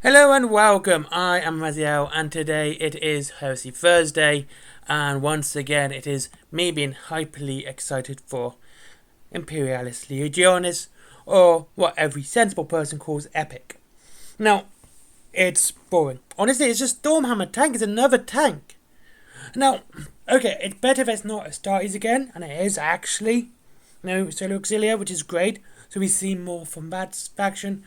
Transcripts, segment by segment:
Hello and welcome, I am Raziel and today it is Heresy Thursday and once again it is me being hyperly excited for Imperialis Legionis, or what every sensible person calls epic. Now, it's boring. Honestly, it's just Stormhammer tank, it's another tank. Now, okay, it's better if it's not Astartes again, and it is actually. No Solo Auxilia, which is great, so we see more from that faction.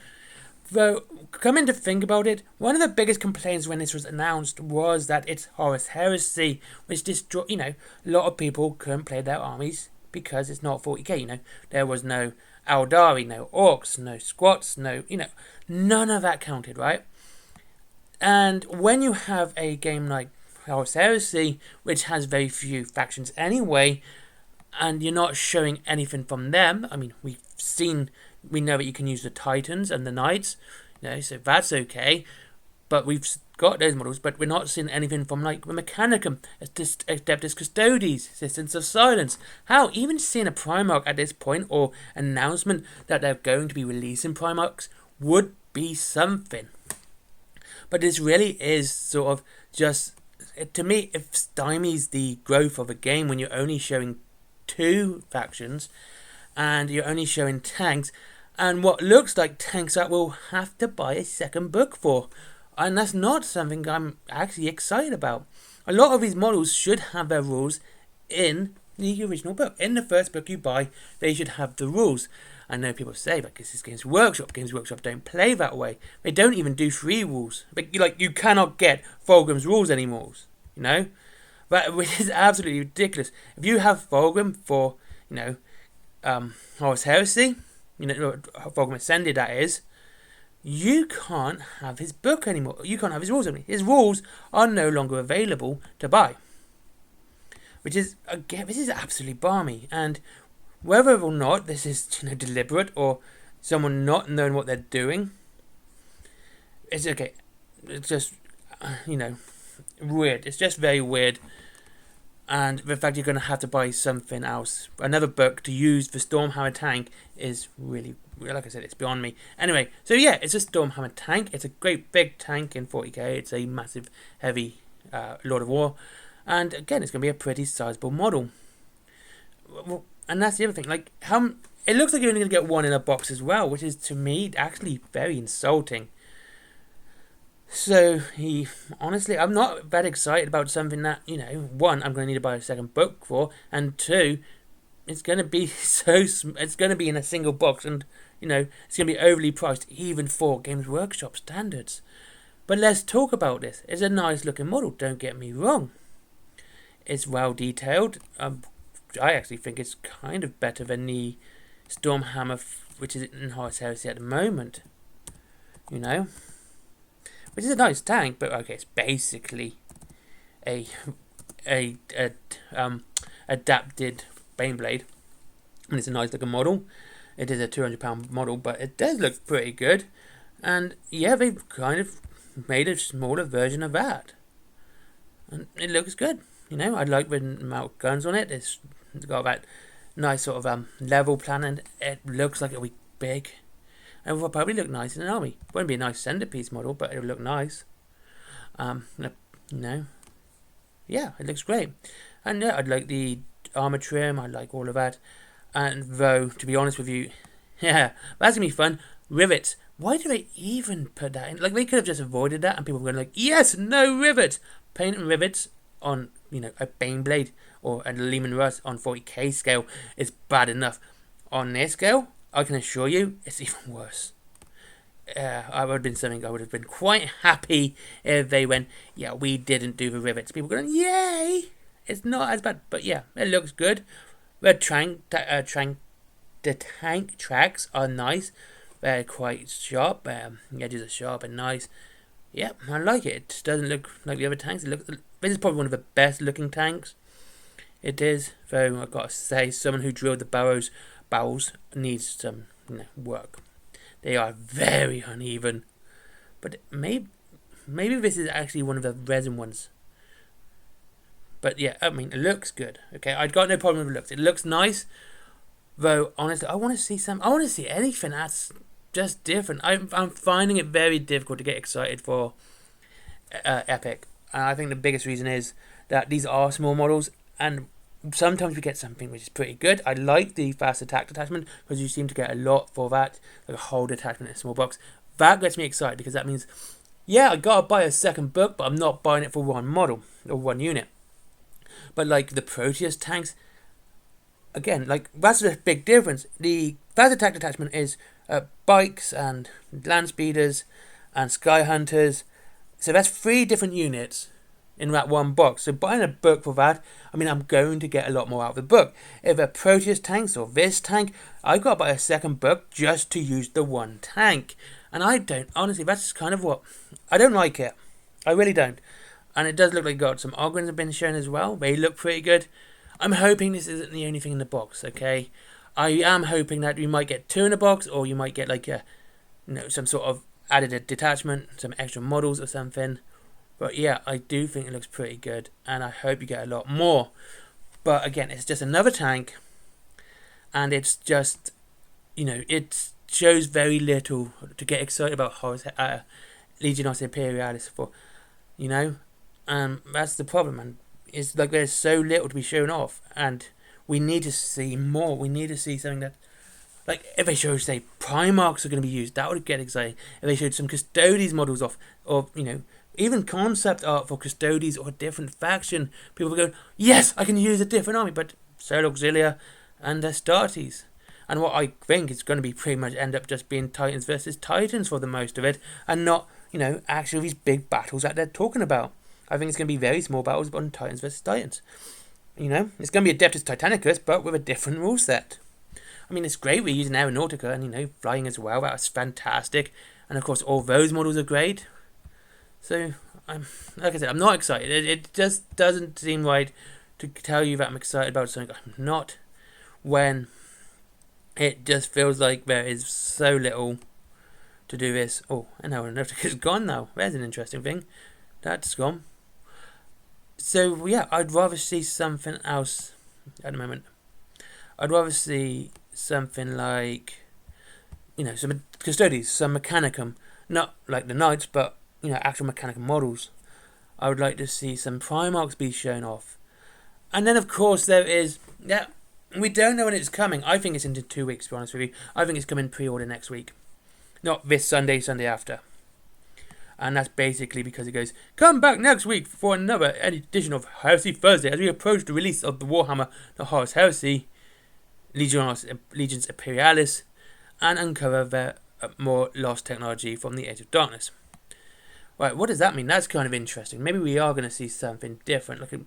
Though, coming to think about it, one of the biggest complaints when this was announced was that it's Horus Heresy, which destroyed, a lot of people couldn't play their armies because it's not 40k, There was no Aldari, no Orcs, no Squats, none of that counted, right? And when you have a game like Horus Heresy, which has very few factions anyway, and you're not showing anything from them, we know that you can use the Titans and the Knights, so that's okay. But we've got those models, but we're not seeing anything from like the Mechanicum, Adeptus Custodes, Assistance of Silence. How even seeing a Primarch at this point or announcement that they're going to be releasing Primarchs would be something. But this really is sort of just, to me, it stymies the growth of a game when you're only showing two factions and you're only showing tanks and what looks like tanks that we'll have to buy a second book for, and that's not something I'm actually excited about. A lot of these models should have their rules in the original book. In the first book you buy, they should have the rules. I know people say that because it's Games Workshop. Games Workshop don't play that way. They don't even do free rules. But you cannot get Fulgrim's rules anymore. Which is absolutely ridiculous. If you have Fulgrim for Horus Heresy, Fulgrim Ascended, that is, you can't have his book anymore. You can't have his rules anymore. His rules are no longer available to buy. Which is, again, this is absolutely balmy. And whether or not this is deliberate or someone not knowing what they're doing, it's okay. It's just, weird. It's just very weird. And the fact you're going to have to buy something else, another book to use the Stormhammer tank, is really, like I said, it's beyond me. Anyway, so yeah, it's a Stormhammer tank. It's a great big tank in 40k. It's a massive, heavy Lord of War. And again, it's going to be a pretty sizable model. And that's the other thing. It looks like you're only going to get one in a box as well, which is, to me, actually very insulting. So, honestly, I'm not that excited about something that, one, I'm going to need to buy a second book for, and two, it's going to be it's going to be in a single box, and, it's going to be overly priced, even for Games Workshop standards. But let's talk about this. It's a nice looking model, don't get me wrong. It's well detailed. I actually think it's kind of better than the Stormhammer, which is in Horus Heresy at the moment. Which is a nice tank, but okay, it's basically a adapted Baneblade, and it's a nice looking model. It is a £200 model, but it does look pretty good. And yeah, they've kind of made a smaller version of that, and it looks good. I like the amount of guns on it. It's got that nice sort of level plan, and it looks like it'll be big. And will probably look nice in an army. Won't be a nice centerpiece model, but it'll look nice. Yeah, it looks great. And yeah, I'd like the armor trim. I like all of that. And though, to be honest with you, yeah, that's gonna be fun. Rivets. Why do they even put that in? They could have just avoided that, and people were going yes, no rivets. Painting rivets on, a Baneblade or a Lehman Russ on 40k scale is bad enough. On this scale, I can assure you, it's even worse. I would have been quite happy if they went, yeah, we didn't do the rivets. People going, yay! It's not as bad, but yeah, it looks good. The tank tracks are nice. They're quite sharp. The edges are sharp and nice. Yeah, I like it. It doesn't look like the other tanks. This is probably one of the best looking tanks. It is, though I've got to say, someone who drilled the bowels needs some work. They are very uneven, but maybe this is actually one of the resin ones. But yeah, it looks good. Okay, I've got no problem with the looks. It looks nice, though. Honestly, I want to see anything that's just different. I'm finding it very difficult to get excited for Epic. And I think the biggest reason is that these are small models, and sometimes we get something which is pretty good. I like the fast attack attachment because you seem to get a lot for that, like a hold attachment in a small box. That gets me excited because that means, yeah, I gotta buy a second book, but I'm not buying it for one model or one unit. But like the Proteus tanks, again, like that's the big difference. The fast attack attachment is bikes and land speeders and sky hunters. So that's 3 different units in that one box. So buying a book for that, I mean, I'm going to get a lot more out of the book. If a Proteus tanks or this tank, I got to buy a second book just to use the one tank. And I don't, honestly, that's kind of what, I don't like it. I really don't. And it does look like got some Ogrins have been shown as well. They look pretty good. I'm hoping this isn't the only thing in the box, okay? I am hoping that we might get 2 in the box, or you might get like a, some sort of added detachment, some extra models or something. But yeah, I do think it looks pretty good, and I hope you get a lot more. But again, it's just another tank, and it's just, it shows very little to get excited about Legionis Imperialis for, that's the problem, and it's like there's so little to be shown off, and we need to see more. We need to see something that, like, if they showed, say, Primarchs are going to be used, that would get exciting. If they showed some Custodes models off, or, even concept art for Custodes or a different faction, people would go, yes, I can use a different army, but Solar Auxilia and Astartes. And what I think is going to be pretty much end up just being Titans versus Titans for the most of it, and not, actually these big battles that they're talking about. I think it's going to be very small battles on Titans versus Titans. It's going to be Adeptus Titanicus, but with a different rule set. I mean, it's great we're using Aeronautica and, flying as well. That's fantastic. And, of course, all those models are great. So, like I said, I'm not excited. It just doesn't seem right to tell you that I'm excited about something I'm not, when it just feels like there is so little to do this. Oh, and Aeronautica's gone now. There's an interesting thing. That's gone. So, yeah, I'd rather see something else at the moment. I'd rather see something like, some Custodes, some Mechanicum. Not like the Knights, but, actual Mechanicum models. I would like to see some Primarchs be shown off. And then, of course, there is, we don't know when it's coming. I think it's into 2 weeks, to be honest with you. I think it's coming pre-order next week. Not this Sunday, Sunday after. And that's basically because it goes, come back next week for another edition of Heresy Thursday as we approach the release of the Warhammer The Horus Heresy, Legions Imperialis, and uncover their more lost technology from the Age of Darkness. Right, what does that mean? That's kind of interesting. Maybe we are going to see something different, like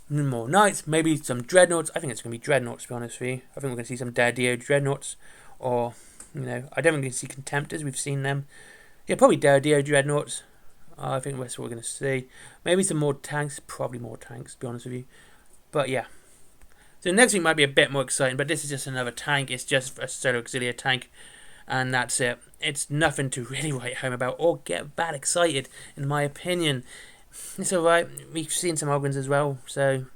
more Knights, maybe some Dreadnoughts. I think it's going to be Dreadnoughts, to be honest with you. I think we're going to see some Daredeo Dreadnoughts, or, I don't think we're going to see Contemptors. We've seen them. Yeah, probably Daredeo Dreadnoughts. I think that's what we're going to see. Maybe some more tanks. Probably more tanks, to be honest with you. But yeah. So next week might be a bit more exciting, but this is just another tank. It's just a Solar Auxilia tank, and that's it. It's nothing to really write home about or get that excited, in my opinion. It's alright. We've seen some Ogrins as well, so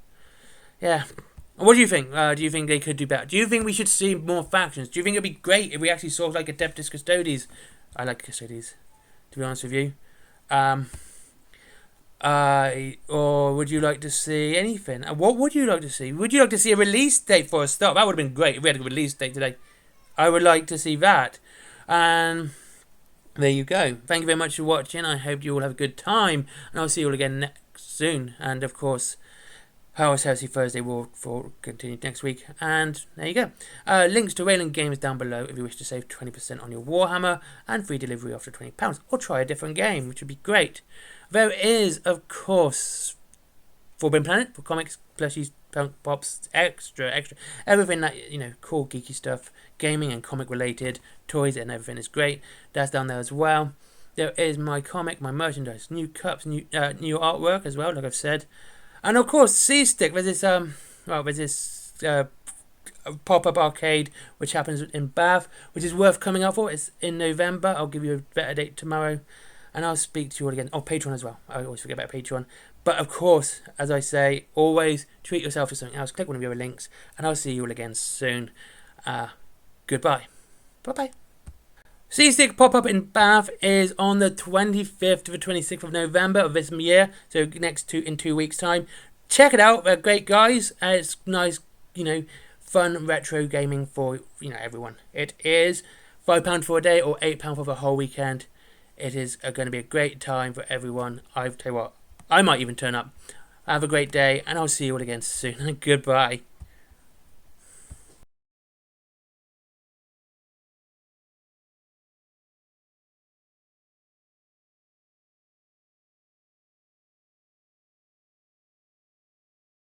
yeah. What do you think? Do you think they could do better? Do you think we should see more factions? Do you think it'd be great if we actually saw like Adeptus Custodes? I like Custodes, to be honest with you. Or would you like to see anything? What would you like to see? Would you like to see a release date for a start? That would have been great if we had a release date today. I would like to see that. And there you go. Thank you very much for watching. I hope you all have a good time. And I'll see you all again soon. And of course, Horus Heresy Thursday will continue next week. And there you go. Links to Wayland Games down below if you wish to save 20% on your Warhammer and free delivery after £20. Or try a different game, which would be great. There is, of course, Forbidden Planet for comics, plushies, punk pops, extra, everything that, cool geeky stuff, gaming and comic related, toys and everything is great. That's down there as well. There is my comic, my merchandise, new cups, new artwork as well, like I've said. And of course, C-Stick, there's this pop-up arcade which happens in Bath, which is worth coming out for. It's in November. I'll give you a better date tomorrow. And I'll speak to you all again. Oh, Patreon as well. I always forget about Patreon. But of course, as I say, always treat yourself to something else. Click one of your links. And I'll see you all again soon. Goodbye. Bye-bye. C6 pop-up in Bath is on the 25th to the 26th of November of this year, so in 2 weeks' time. Check it out, they're great guys. It's nice, fun retro gaming for, everyone. It is £5 for a day or £8 for the whole weekend. It is going to be a great time for everyone. I tell you what, I might even turn up. Have a great day, and I'll see you all again soon. Goodbye.